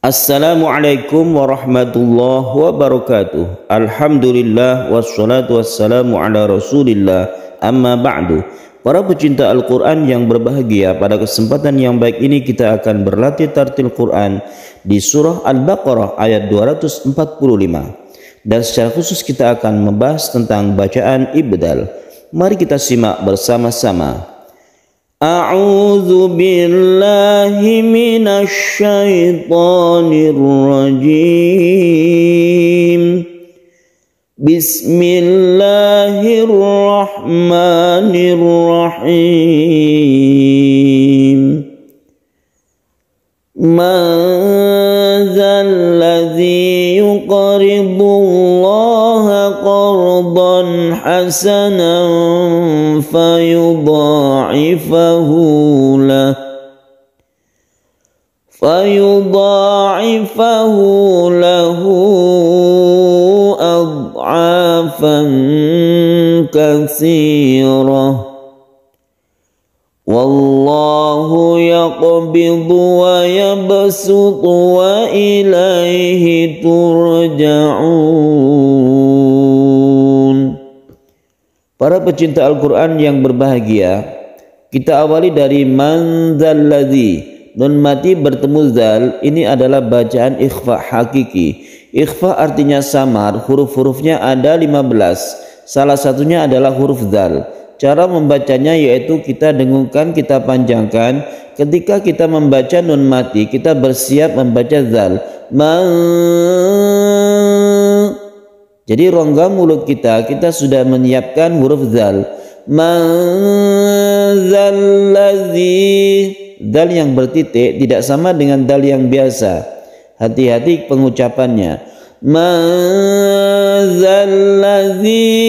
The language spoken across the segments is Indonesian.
Assalamualaikum warahmatullahi wabarakatuh. Alhamdulillah wassalatu wassalamu ala rasulillah, amma ba'du. Para pecinta Al-Quran yang berbahagia, pada kesempatan yang baik ini kita akan berlatih tartil Quran di surah Al-Baqarah ayat 245. Dan secara khusus kita akan membahas tentang bacaan ibdal. Mari kita simak bersama-sama. A'udzu billahi minasy syaithanir rajim. Bismillahirrahmanirrahim. Man dzalladzi yuqridullaha qardan hasanan fayudha'ifahu lahu ad'afan katsirah. Wallahu yaqbidu wa yabsutu wa ilaihi turja'un. Para pecinta Al-Quran yang berbahagia, kita awali dari man dzalladzi. Nun mati bertemu zal, ini adalah bacaan ikhfa hakiki. Ikhfa artinya samar, huruf-hurufnya ada 15. Salah satunya adalah huruf zal. Cara membacanya yaitu kita dengungkan, kita panjangkan. Ketika kita membaca nun mati, kita bersiap membaca zal. Jadi rongga mulut kita sudah menyiapkan huruf zal. Zalladzi. Dal yang bertitik tidak sama dengan dal yang biasa. Hati-hati pengucapannya. Zalladzi.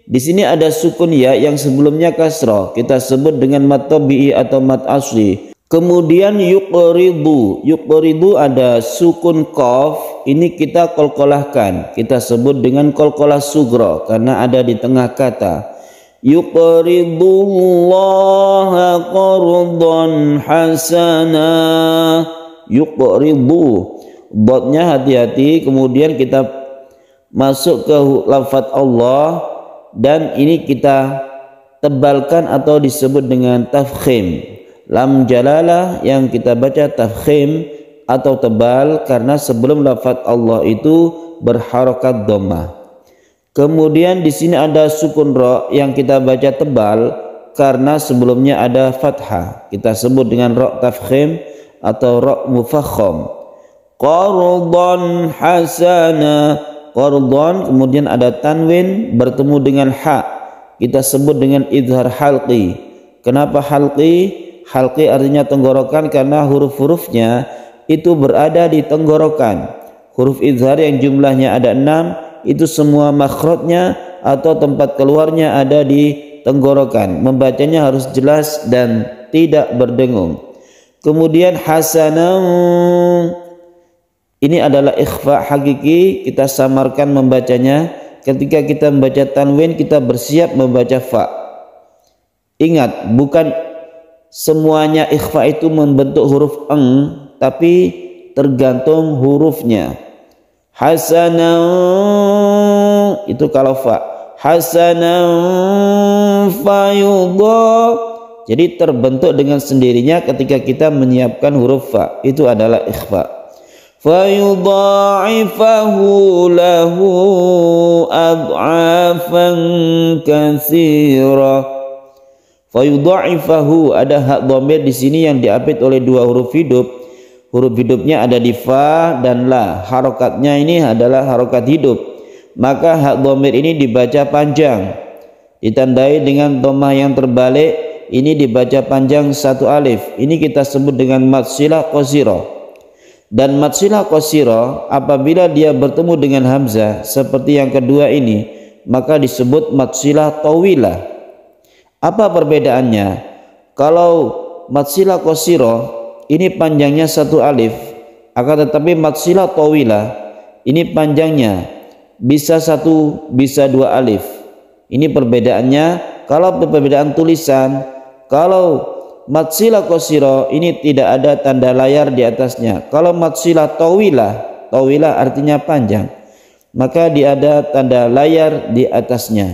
Di sini ada sukun ya yang sebelumnya kasrah, kita sebut dengan mat tabi'i atau mat asli. Kemudian yuqridu. Yuqridu ada sukun qaf, ini kita qalqalahkan, kita sebut dengan qalqalah sughra karena ada di tengah kata. Yuqridullaha qardan hasana. Yuqridu, dotnya hati-hati, kemudian kita masuk ke lafaz Allah dan ini kita tebalkan atau disebut dengan tafkhim. Lam jalalah yang kita baca tafkhim atau tebal karena sebelum lafaz Allah itu berharakat dhammah. Kemudian di sini ada sukun ra yang kita baca tebal karena sebelumnya ada fathah. Kita sebut dengan ra tafkhim atau ra mufakham. Qardan hasana. Qardan, kemudian ada tanwin bertemu dengan ha. Kita sebut dengan idhar halqi. Kenapa halqi? Halqi artinya tenggorokan karena huruf-hurufnya itu berada di tenggorokan. Huruf idhar yang jumlahnya ada 6 itu semua makhrajnya atau tempat keluarnya ada di tenggorokan. Membacanya harus jelas dan tidak berdengung. Kemudian hasanah, ini adalah ikhfa hakiki, kita samarkan membacanya. Ketika kita membaca tanwin, kita bersiap membaca fa. Ingat, bukan semuanya ikhfa itu membentuk huruf eng, tapi tergantung hurufnya. Hasanah itu kalau fa. Hasanah fayudha. Jadi terbentuk dengan sendirinya ketika kita menyiapkan huruf fa. Itu adalah ikhfa. Fayudha'ifahu lahu ad'afan katsira. Fayudha'ifahu, ada hak dhamir di sini yang diapit oleh dua huruf hidup. Huruf hidupnya ada di fa dan la. Harokatnya ini adalah harokat hidup. Maka hak dhamir ini dibaca panjang, ditandai dengan dhammah yang terbalik. Ini dibaca panjang satu alif. Ini kita sebut dengan mad silah qasirah. Dan mad silah qasirah apabila dia bertemu dengan hamzah seperti yang kedua ini, maka disebut mad silah tawilah. Apa perbedaannya? Kalau mad silah qasirah ini panjangnya satu alif, akan tetapi mad silah tawilah ini panjangnya bisa satu bisa dua alif. Ini perbedaannya. Kalau perbedaan tulisan, kalau matsilah qasira ini tidak ada tanda layar di atasnya. Kalau matsilah tawilah, tawilah artinya panjang, maka dia ada tanda layar di atasnya.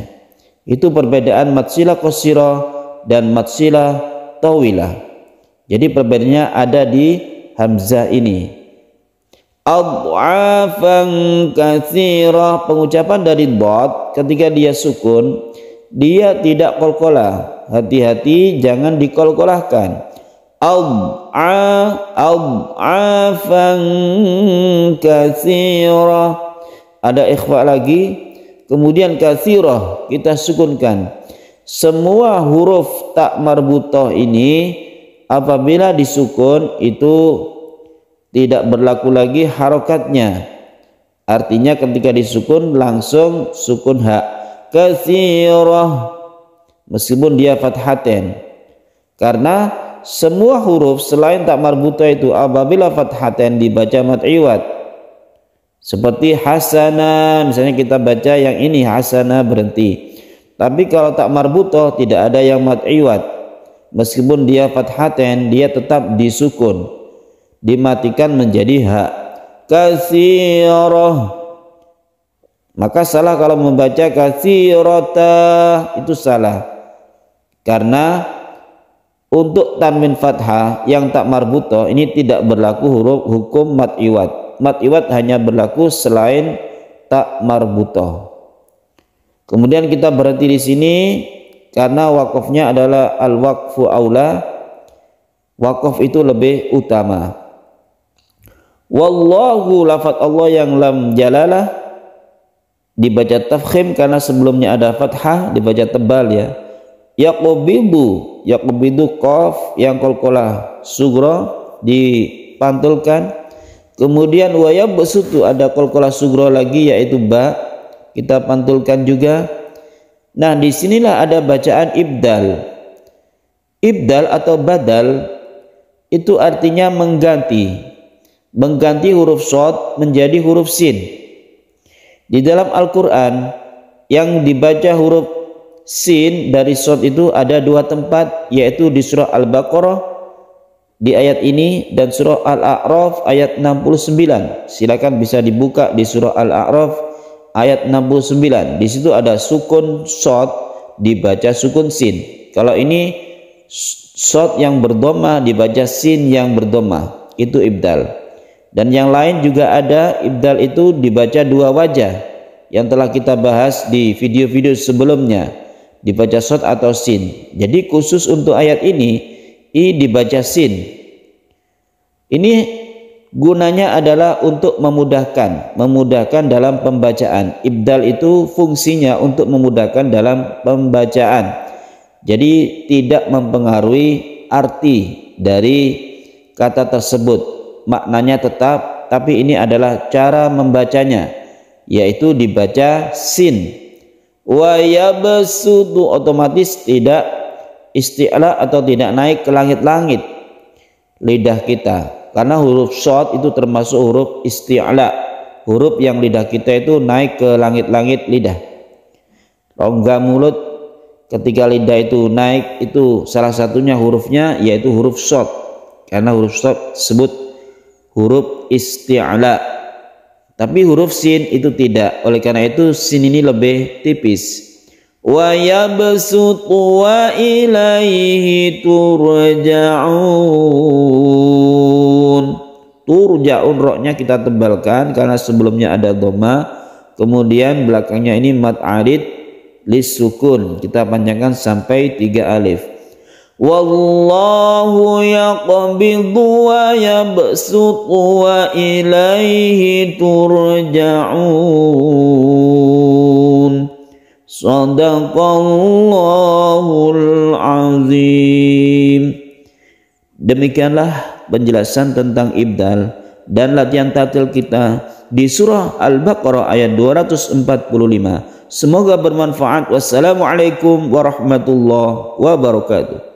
Itu perbedaan matsilah qasira dan matsilah tawilah. Jadi perbedaannya ada di hamzah ini. Ad'afan katsira, pengucapan dari dhad ketika dia sukun dia tidak qalqalah. Hati-hati jangan dikolkolahkan. Ad'afan katsira, ada ikhfa lagi, kemudian katsira kita sukunkan. Semua huruf tak marbutah ini apabila disukun itu tidak berlaku lagi harokatnya. Artinya ketika disukun langsung sukun hak. Katsirah meskipun dia fathaten. Karena semua huruf selain tak marbutah itu apabila fathaten dibaca mad iwad. Seperti hasana, misalnya kita baca yang ini hasana berhenti. Tapi kalau tak marbutah tidak ada yang mad iwad. Meskipun dia fathaten dia tetap disukun, dimatikan menjadi hak. Katsirah, maka salah kalau membaca katsirata, itu salah. Karena untuk tanwin fathah yang tak marbutah ini tidak berlaku huruf hukum mad iwad. Mad iwad hanya berlaku selain tak marbutah. Kemudian kita berhenti di sini karena wakafnya adalah al-waqfu aula. Wakaf itu lebih utama. Wallahu, lafaz Allah yang lam jalalah dibaca tafkhim karena sebelumnya ada fathah, dibaca tebal ya. Yaqbidu, yaqbidu qaf yang qalqalah sughra dipantulkan. Kemudian wa yabsutu ada qalqalah sughra lagi yaitu ba, kita pantulkan juga. Nah, disinilah ada bacaan ibdal. Ibdal atau badal itu artinya mengganti huruf shad menjadi huruf sin. Di dalam Al-Quran yang dibaca huruf sin dari shad itu ada dua tempat, yaitu di surah Al-Baqarah di ayat ini dan surah Al-A'raf ayat 69. Silakan bisa dibuka di surah Al-A'raf ayat 69. Di situ ada sukun shad dibaca sukun sin. Kalau ini shad yang berdoma dibaca sin yang berdoma, itu ibdal. Dan yang lain juga ada ibdal itu dibaca dua wajah yang telah kita bahas di video-video sebelumnya, dibaca shad atau sin. Jadi khusus untuk ayat ini i dibaca sin. Ini gunanya adalah untuk memudahkan dalam pembacaan. Ibdal itu fungsinya untuk memudahkan dalam pembacaan. Jadi tidak mempengaruhi arti dari kata tersebut. Maknanya tetap, tapi ini adalah cara membacanya, yaitu dibaca sin. Wa yabsutu, otomatis tidak isti'la atau tidak naik ke langit-langit lidah kita, karena huruf shad itu termasuk huruf isti'la, huruf yang lidah kita itu naik ke langit-langit lidah. Rongga mulut ketika lidah itu naik itu salah satunya hurufnya yaitu huruf shad, karena huruf shad disebut huruf isti'la. Tapi huruf sin itu tidak. Oleh karena itu sin ini lebih tipis. Wa yabsutu wa ilaihi turja'un. Turja'un, roknya kita tebalkan karena sebelumnya ada dhamma, kemudian belakangnya ini mad arid lis sukun, kita panjangkan sampai 3 alif. Wallahu yaqbidu wa yabsutu wa ilaihi turja'un. Shadaqallahul azim. Demikianlah penjelasan tentang ibdal dan latihan tartil kita di surah Al-Baqarah ayat 245. Semoga bermanfaat. Wassalamualaikum warahmatullahi wabarakatuh.